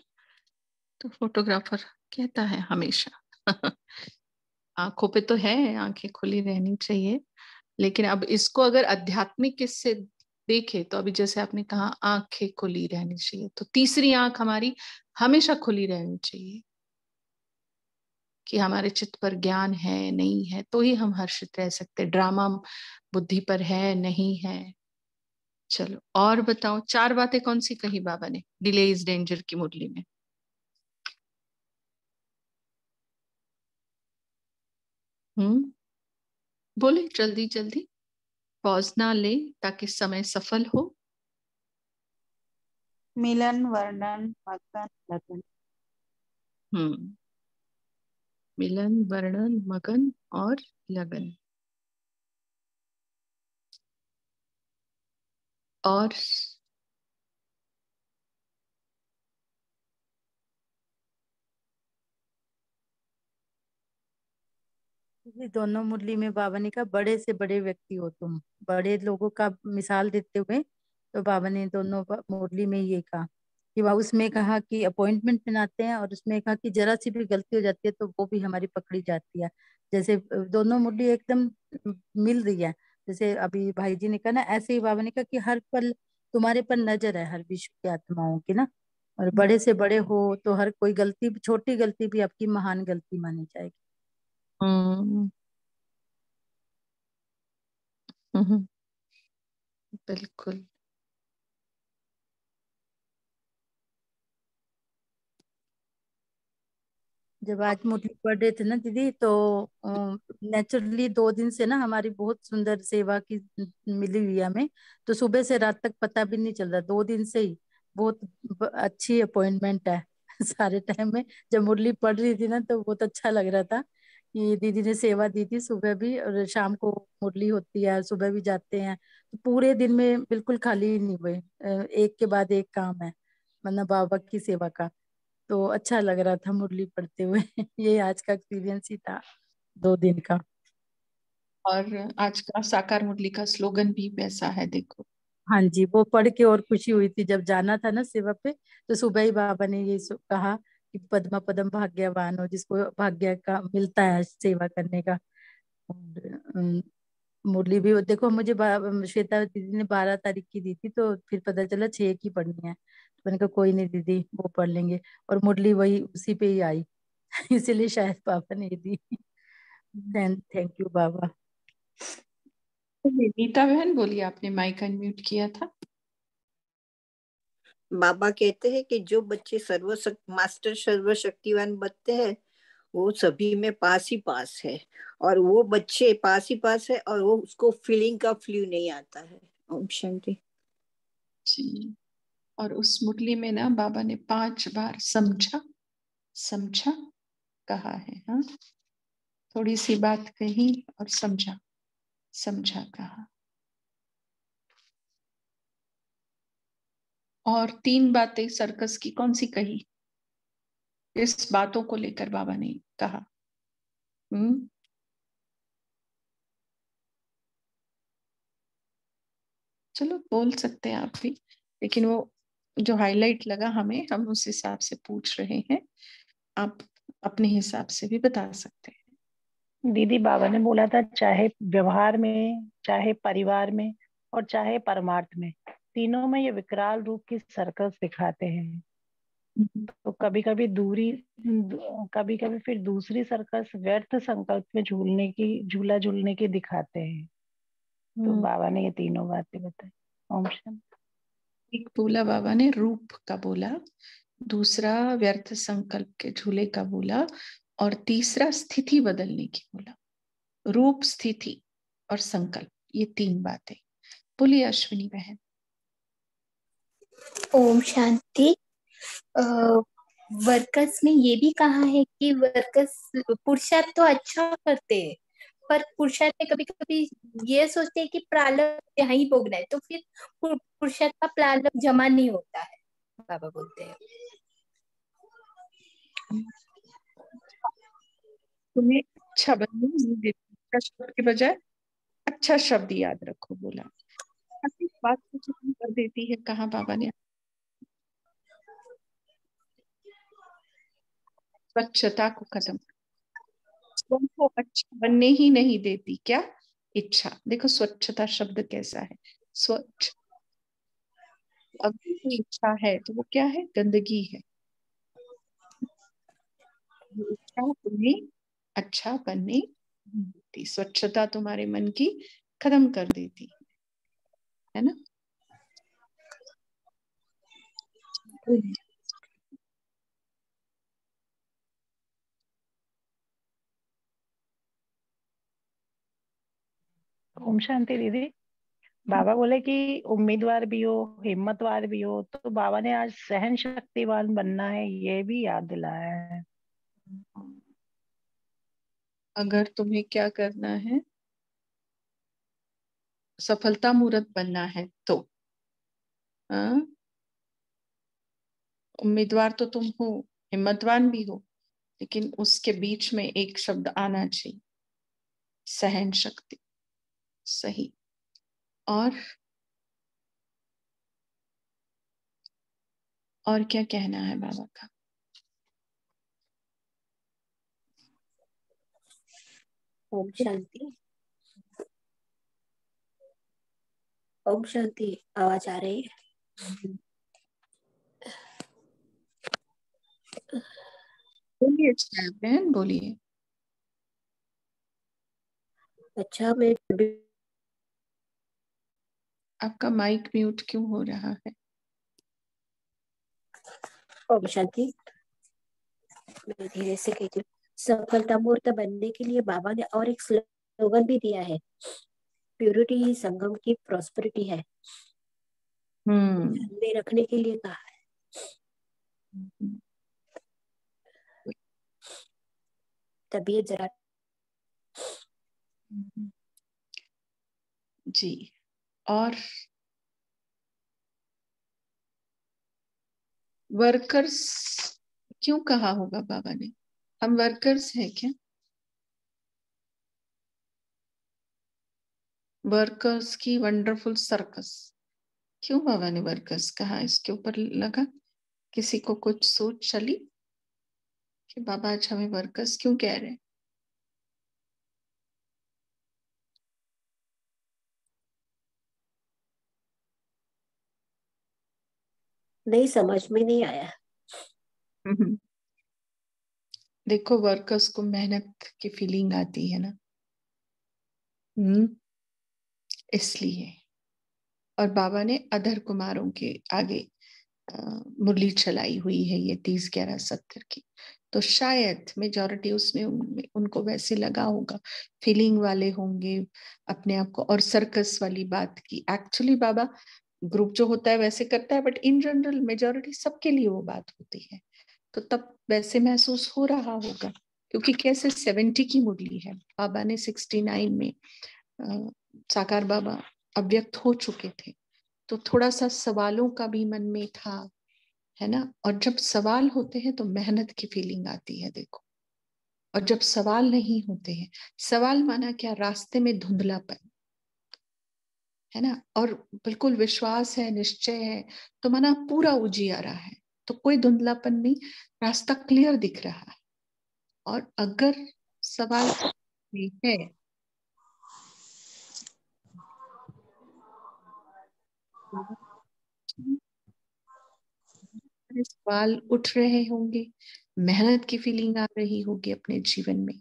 तो फोटोग्राफर कहता है हमेशा आंखों पे तो है, आंखें खुली रहनी चाहिए। लेकिन अब इसको अगर आध्यात्मिक इससे देखे तो अभी जैसे आपने कहा आंखें खुली रहनी चाहिए, तो तीसरी आंख हमारी हमेशा खुली रहनी चाहिए कि हमारे चित्त पर ज्ञान है नहीं है, तो ही हम हर्षित रह सकते। ड्रामा बुद्धि पर है नहीं है। चलो और बताओ, 4 बातें कौन सी कही बाबा ने डिले इज डेंजर की मुरली में? बोले जल्दी जल्दी, पॉज ना ले ताकि समय सफल हो। मिलन, वर्णन, मगन, लगन। मिलन, वर्णन, मगन और लगन। और ये दोनों मुरली में बाबा ने कहा बड़े से बड़े व्यक्ति हो तुम, बड़े लोगों का मिसाल देते हुए तो बाबा ने दोनों मुरली में ये कहा कि वह उसमें कहा कि अपॉइंटमेंट बनाते हैं, और उसमें कहा कि जरा सी भी गलती हो जाती है तो वो भी हमारी पकड़ी जाती है। जैसे दोनों मुरली एकदम मिल रही है। जैसे अभी भाई जी ने कहा ना, ऐसे ही बाबा ने कहा कि हर पल तुम्हारे पर नजर है, हर विश्व की आत्माओं की ना। और बड़े से बड़े हो तो हर कोई गलती, छोटी गलती भी आपकी महान गलती मानी जाएगी। हम्म, हम्म, बिल्कुल। जब आज मुरली पढ़ रहे थे ना दीदी, तो नेचुरली 2 दिन से ना हमारी बहुत सुंदर सेवा की मिली हुई है हमें। तो सुबह से रात तक पता भी नहीं चल रहा, 2 दिन से ही बहुत अच्छी अपॉइंटमेंट है सारे टाइम में। जब मुरली पढ़ रही थी ना तो बहुत अच्छा लग रहा था कि दीदी ने सेवा दी थी सुबह भी, और शाम को मुरली होती है, सुबह भी जाते हैं। तो पूरे दिन में बिल्कुल खाली ही नहीं हुए, एक के बाद एक काम है, मतलब बाबा की सेवा का। तो अच्छा लग रहा था मुरली पढ़ते हुए ये आज का एक्सपीरियंस ही था 2 दिन का। और आज का साकार मुरली का स्लोगन भी वैसा है, देखो। हाँ जी, वो पढ़ के और खुशी हुई थी। जब जाना था ना सेवा पे, तो सुबह ही बाबा ने ये कहा कि पद्मा पदम भाग्यवान हो, जिसको भाग्य का मिलता है सेवा करने का। और मुरली भी देखो, मुझे श्वेता दीदी ने 12 तारीख की दी थी, तो फिर पता चला 6 की पढ़नी है। तो मैंने कहा कोई नहीं दीदी, वो पढ़ लेंगे। और मुरली वही उसी पे ही आई इसीलिए शायद पापा ने दी। थैंक यू बाबा। नीता बहन बोलिए, आपने माइक अनम्यूट किया था। बाबा कहते हैं कि जो बच्चे मास्टर सर्वशक्तिवान बनते हैं वो सभी में पास ही पास है, और वो बच्चे पास ही पास है और वो उसको फीलिंग का फ्लू नहीं आता है। ओम शांति जी। और उस मुरली में ना बाबा ने 5 बार समझा समझा कहा है। हाँ, थोड़ी सी बात कही और समझा समझा कहा। और 3 बातें सर्कस की कौन सी कही, इस बातों को लेकर बाबा ने कहा? चलो बोल सकते हैं आप भी, लेकिन वो जो हाईलाइट लगा हमें, हम उस हिसाब से पूछ रहे हैं। आप अपने हिसाब से भी बता सकते हैं। दीदी बाबा ने बोला था चाहे व्यवहार में, चाहे परिवार में और चाहे परमार्थ में, तीनों में ये विकराल रूप की सर्कस दिखाते हैं। तो कभी कभी फिर दूसरी सर्कस व्यर्थ संकल्प में झूला झूलने की दिखाते हैं। तो बाबा ने ये तीनों बातें बताई। ओम शांति। एक बोला बाबा ने रूप का बोला, दूसरा व्यर्थ संकल्प के झूले का बोला, और तीसरा स्थिति बदलने की बोला। रूप, स्थिति और संकल्प, ये 3 बातें। बोलिए अश्विनी बहन। ओम शांति। वर्कर्स में ये भी कहा है कि वर्कर्स पुरुषार्थ तो अच्छा करते हैं, पर पुरुषार्थ में कभी कभी ये सोचते हैं कि प्रारब्ध यहाँ ही भोगना है, तो फिर पुरुषार्थ का प्रारब्ध जमा नहीं होता है, बाबा बोलते हैं। तुम्हें अच्छा बनने नहीं देती, अच्छा शब्द के बजाय अच्छा शब्द याद रखो बोला। इस बात को खत्म कर देती है, कहा बाबा ने, स्वच्छता को खत्म, स्वयं को अच्छा बनने ही नहीं देती। क्या? इच्छा। देखो स्वच्छता शब्द कैसा है, स्वच्छ। अगर कोई इच्छा है तो वो क्या है? गंदगी है। वो इच्छा तुम्हें अच्छा बनने नहीं देती, स्वच्छता तुम्हारे मन की खत्म कर देती है ना। ओम शांति दीदी। बाबा बोले कि उम्मीदवार भी हो, हिम्मतवार भी हो, तो बाबा ने आज सहन शक्तिवान बनना है, ये भी याद दिलाया है। अगर तुम्हें क्या करना है, सफलता मूर्त बनना है तो उम्मीदवार तो तुम हो, हिम्मतवान भी हो, लेकिन उसके बीच में एक शब्द आना चाहिए, सहन शक्ति। सही। और क्या कहना है बाबा का? ओम शांति। ओम शांति। आवाज आ रही है? बोलिए बहन, बोलिए। अच्छा, मैं आपका माइक म्यूट क्यों हो रहा है? ओम शांति। मैं धीरे से कहती हूँ, सफलता मूर्त बनने के लिए बाबा ने और एक स्लोगन भी दिया है, प्योरिटी ही संगम की प्रॉस्पेरिटी है। में रखने के लिए कहा है। तबीयत जरा जी। और वर्कर्स क्यों कहा होगा बाबा ने? हम वर्कर्स हैं क्या? वर्कर्स की वंडरफुल सर्कस, क्यों बाबा ने वर्कर्स कहा? इसके ऊपर लगा किसी को कुछ सोच चली कि बाबा आज हमें वर्कर्स क्यों कह रहे हैं? नहीं समझ में नहीं आया। देखो वर्कर्स को मेहनत की फीलिंग आती है ना, इसलिए। और बाबा ने अधर कुमारों के आगे मुरली चलाई हुई है ये 30-11-70 की, तो शायद मेजॉरिटी उसमें उनको वैसे लगा होगा, फीलिंग वाले होंगे अपने आप को। और सर्कस वाली बात की, एक्चुअली बाबा ग्रुप जो होता है वैसे करता है, बट इन जनरल मेजॉरिटी सबके लिए वो बात होती है, तो तब वैसे महसूस हो रहा होगा। क्योंकि कैसे 70 की मुरली है, बाबा ने 69 में साकार बाबा अव्यक्त हो चुके थे, तो थोड़ा सा सवालों का भी मन में था, है ना। और जब सवाल होते हैं तो मेहनत की फीलिंग आती है, देखो। और जब सवाल नहीं होते हैं, सवाल माना क्या? रास्ते में धुंधलापन, है ना। और बिल्कुल विश्वास है, निश्चय है, तो माना पूरा उजियारा है, तो कोई धुंधलापन नहीं, रास्ता क्लियर दिख रहा है। और अगर सवाल है सवाल उठ रहे होंगे, मेहनत की फीलिंग आ रही होगी अपने जीवन में,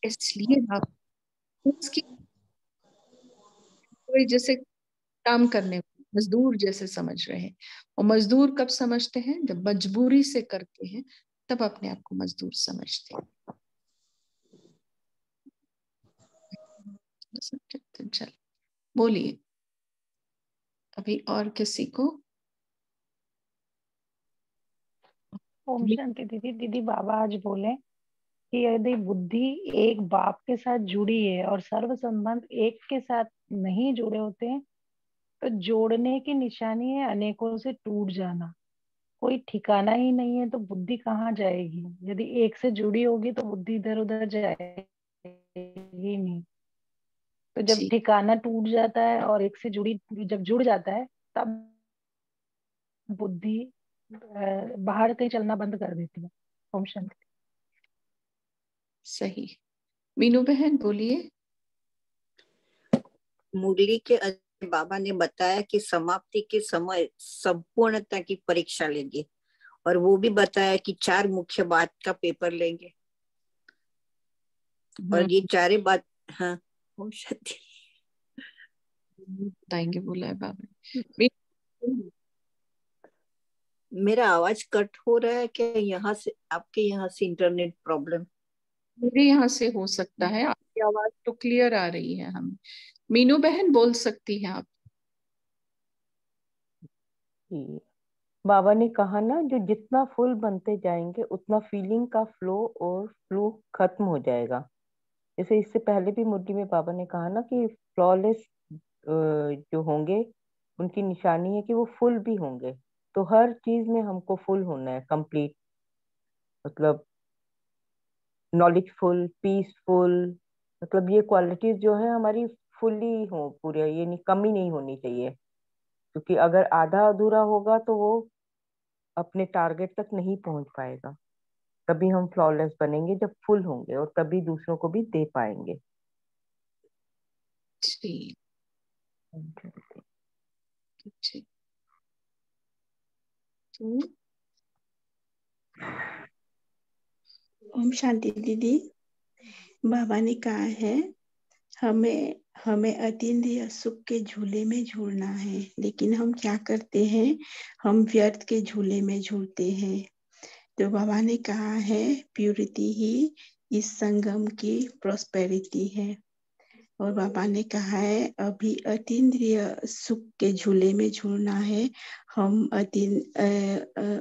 इसलिए आप उसकी कोई जैसे काम करने मजदूर जैसे समझ रहे हैं। और मजदूर कब समझते हैं? जब मजबूरी से करते हैं, तब अपने आप को मजदूर समझते हैं। चल बोलिए अभी और किसी को। ओम शांति दीदी। दीदी बाबा आज बोले कि यदि बुद्धि एक बाप के साथ जुड़ी है और सर्व संबंध एक के साथ नहीं जुड़े होते हैं, तो जोड़ने की निशानी है अनेकों से टूट जाना। कोई ठिकाना ही नहीं है तो बुद्धि कहाँ जाएगी? यदि एक से जुड़ी होगी तो बुद्धि इधर उधर जाएगी नहीं। तो जब जी ठिकाना टूट जाता है और एक से जब जुड़ जाता है, तब बुद्धि बाहर कहीं चलना बंद कर देती है। ओम शांति। सही। मीनू बहन बोलिए। मुरली के अंदर बाबा ने बताया कि समाप्ति के समय संपूर्णता की परीक्षा लेंगे, और वो भी बताया कि 4 मुख्य बात का पेपर लेंगे, और ये चारे बात, हाँ ओम शांति। बताएंगे बोला है बाबा ने। मेरा आवाज कट हो रहा है क्या? यहाँ से, आपके यहाँ से इंटरनेट प्रॉब्लम? मेरे यहाँ से हो सकता है, आपकी आवाज तो क्लियर आ रही है हमें। मीनू बहन बोल सकती हैं आप। जी। बाबा ने कहा ना, जो जितना फुल बनते जाएंगे उतना फीलिंग का फ्लो खत्म हो जाएगा। जैसे इससे पहले भी मुरली में बाबा ने कहा ना कि फ्लॉलेस जो होंगे उनकी निशानी है कि वो फुल भी होंगे। तो हर चीज में हमको फुल होना है, कंप्लीट, मतलब नॉलेजफुल, पीसफुल, मतलब ये क्वालिटीज जो है हमारी फुल्ली हो पूरे, ये नहीं, कमी नहीं होनी चाहिए। क्योंकि अगर आधा अधूरा होगा तो वो अपने टारगेट तक नहीं पहुंच पाएगा। तभी हम फ्लॉलेस बनेंगे जब फुल होंगे, और तभी दूसरों को भी दे पाएंगे। जी जी। तो ओम शांति दीदी। बाबा ने कहा है हमें हमें अतीन्द्रिय सुख के झूले में झूलना है, लेकिन हम क्या करते हैं, हम व्यर्थ के झूले में झूलते हैं। तो बाबा ने कहा है प्यूरिटी ही इस संगम की प्रॉस्पेरिटी है। और बाबा ने कहा है अभी अतीन्द्रिय सुख के झूले में झूलना है, हम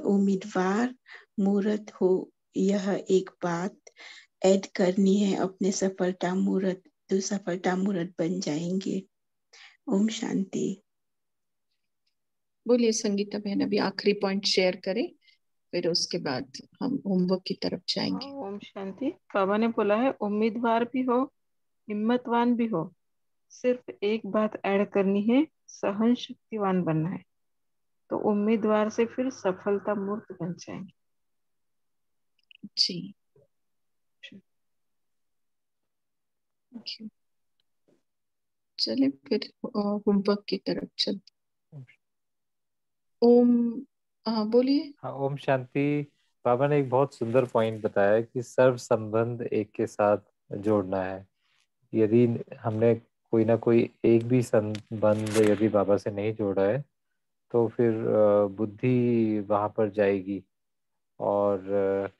उम्मीदवार मूर्त हो। यह एक बात ऐड करनी है अपने सफलता मूर्त, तो सफलता मूर्त बन जाएंगे। ओम शांति। बोलिए संगीता बहन, अभी आखिरी पॉइंट शेयर करें, फिर उसके बाद हम होमवर्क की तरफ जाएंगे। ओम शांति। बाबा ने बोला है उम्मीदवार भी हो, हिम्मतवान भी हो, सिर्फ एक बात ऐड करनी है, सहन शक्तिवान बनना है। तो उम्मीदवार से फिर सफलता मूर्त बन जाएंगे। जी चले फिर होमवर्क की तरफ चल। ओम बोलिए। हाँ, ओम शांति। बाबा ने एक बहुत सुंदर पॉइंट बताया कि सर्व संबंध एक के साथ जोड़ना है। यदि हमने कोई ना कोई एक भी संबंध यदि बाबा से नहीं जोड़ा है तो फिर बुद्धि वहाँ पर जाएगी, और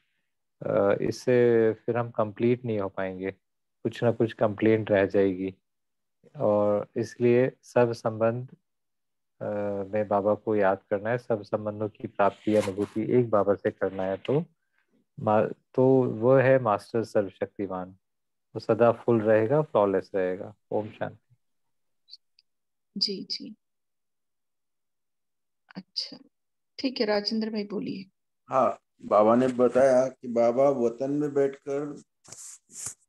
इससे फिर हम कंप्लीट नहीं हो पाएंगे, कुछ ना कुछ कंप्लेंट रह जाएगी। और इसलिए सर्व संबंध में बाबा को याद करना है, सब संबंधों की प्राप्ति अनुभूति एक बाबा से करना है। तो वो है मास्टर सर्वशक्तिमान, वो सदा फुल रहेगा, फ्लॉलेस रहेगा। ओम शांति। जी जी अच्छा ठीक है, राजेंद्र भाई बोलिए। हाँ, बाबा ने बताया कि बाबा वतन में बैठकर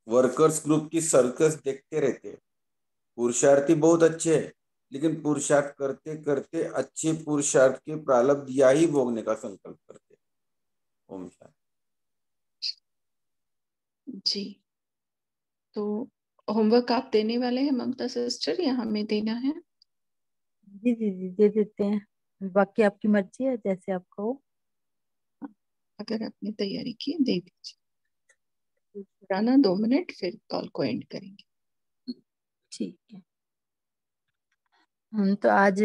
वर्कर्स ग्रुप की सर्कस देखते रहते हैं। पुरुषार्थी बहुत अच्छे हैं, लेकिन पुरुषार्थ करते करते अच्छे पुरुषार्थ के प्रारब्ध या ही भोगने का संकल्प करते हैं। ओम शांति। जी तो होमवर्क आप देने वाले हैं ममता सिस्टर, या हमें देना है? जी जी जी दे देते हैं, बाकी आपकी मर्जी है, जैसे आपको हो। अगर आपने तैयारी की है दे दीजिए। राना 2 मिनट, फिर कॉल को एंड करेंगे। ठीक है। तो आज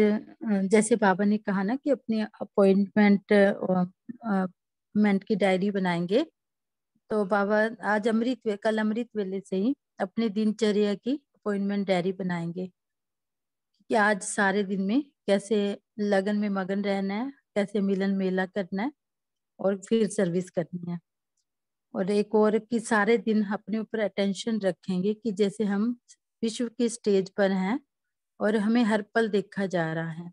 जैसे बाबा ने कहा ना कि अपनी अपॉइंटमेंट की डायरी बनाएंगे, तो बाबा आज कल अमृत वेले से ही अपनी दिनचर्या की अपॉइंटमेंट डायरी बनाएंगे कि आज सारे दिन में कैसे लगन में मगन रहना है, कैसे मिलन मेला करना है और फिर सर्विस करनी है। और एक और कि सारे दिन अपने ऊपर अटेंशन रखेंगे कि जैसे हम विश्व की स्टेज पर हैं और हमें हर पल देखा जा रहा है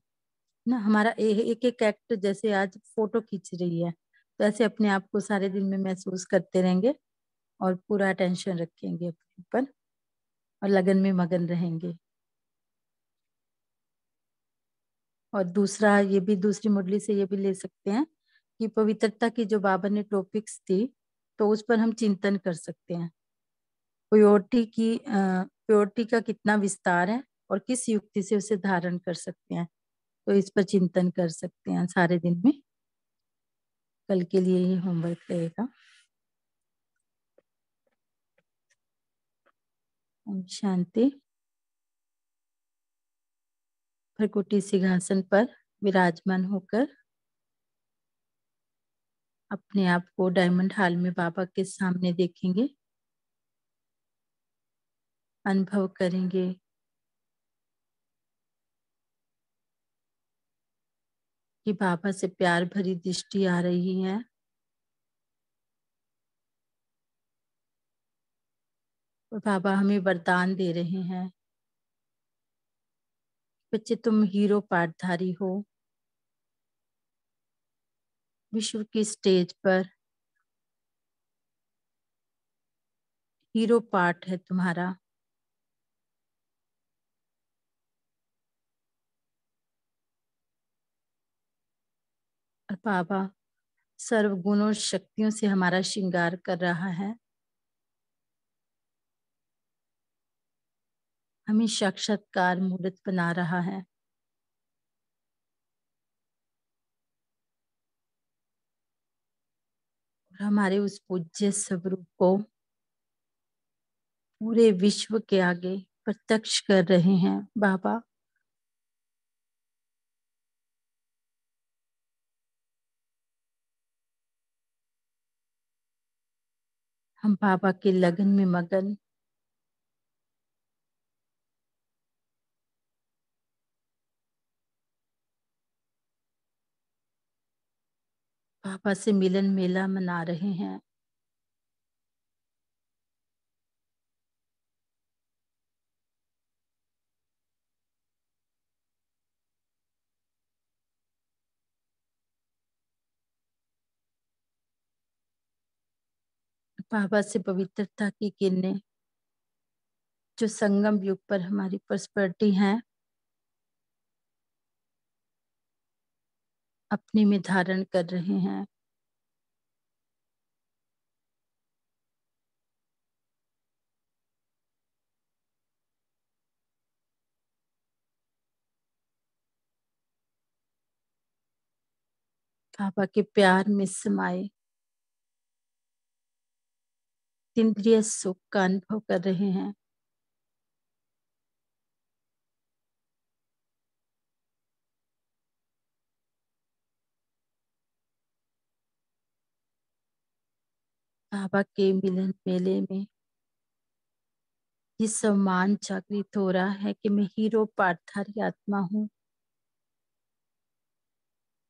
ना। हमारा एक एक एक्ट, जैसे आज फोटो खींच रही है, तो ऐसे अपने आप को सारे दिन में महसूस करते रहेंगे और पूरा अटेंशन रखेंगे अपने ऊपर और लगन में मगन रहेंगे। और दूसरा, ये भी दूसरी मुरली से ये भी ले सकते हैं कि पवित्रता की जो बाबा ने टॉपिक्स थी, तो उस पर हम चिंतन कर सकते हैं। प्योरिटी का कितना विस्तार है और किस युक्ति से उसे धारण कर सकते हैं, तो इस पर चिंतन कर सकते हैं सारे दिन में। कल के लिए ये होमवर्क रहेगा। ओम शांति। भृकुटी सिंहासन पर विराजमान होकर अपने आप को डायमंड हॉल में बाबा के सामने देखेंगे, अनुभव करेंगे कि बाबा से प्यार भरी दृष्टि आ रही है। और बाबा हमें वरदान दे रहे हैं, बच्चे तुम हीरो पाठधारी हो। विश्व की स्टेज पर हीरो पार्ट है तुम्हारा। और बाबा सर्व गुणों और शक्तियों से हमारा श्रृंगार कर रहा है। हमें साक्षात्कार मूर्त बना रहा है। और हमारे उस पूज्य स्वरूप को पूरे विश्व के आगे प्रत्यक्ष कर रहे हैं बाबा। हम बाबा के लगन में मगन, बाबा से मिलन मेला मना रहे हैं। बाबा से पवित्रता की किरणें जो संगम युग पर हमारी प्रॉस्पेरिटी है, अपने में धारण कर रहे हैं। बाबा के प्यार में समाये इंद्रिय सुख का अनुभव कर रहे हैं। बाबा के मिलन मेले में ये सम्मान जागृत हो रहा है कि मैं हीरो पाठधारी आत्मा हूँ।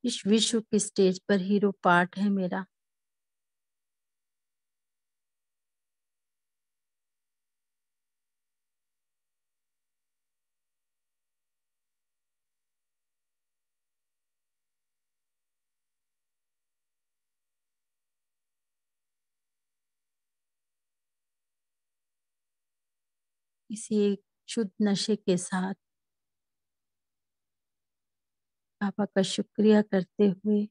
इस विश्व की स्टेज पर हीरो पार्ट है मेरा। इसी एक शुद्ध नशे के साथ बाबा का शुक्रिया करते हुए,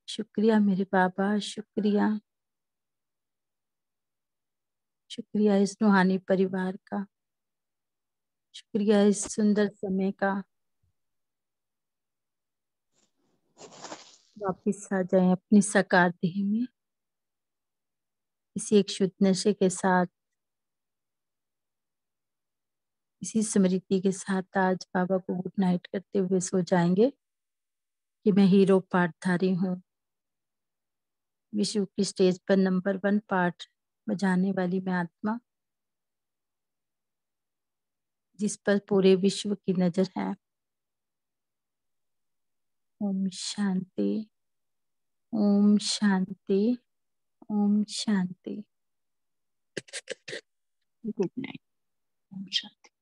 शुक्रिया मेरे बाबा, शुक्रिया, शुक्रिया इस रूहानी परिवार का, शुक्रिया इस सुंदर समय का। वापिस आ जाएं अपनी साकार देह में। इसी एक शुद्ध नशे के साथ, इसी स्मृति के साथ आज बाबा को गुड नाइट करते हुए सो जाएंगे कि मैं हीरो पाठधारी हूँ। विश्व की स्टेज पर नंबर 1 पाठ बजाने वाली मैं आत्मा, जिस पर पूरे विश्व की नजर है। ओम शांति, ओम शांति, ओम शांति। Good night. ओम शांति।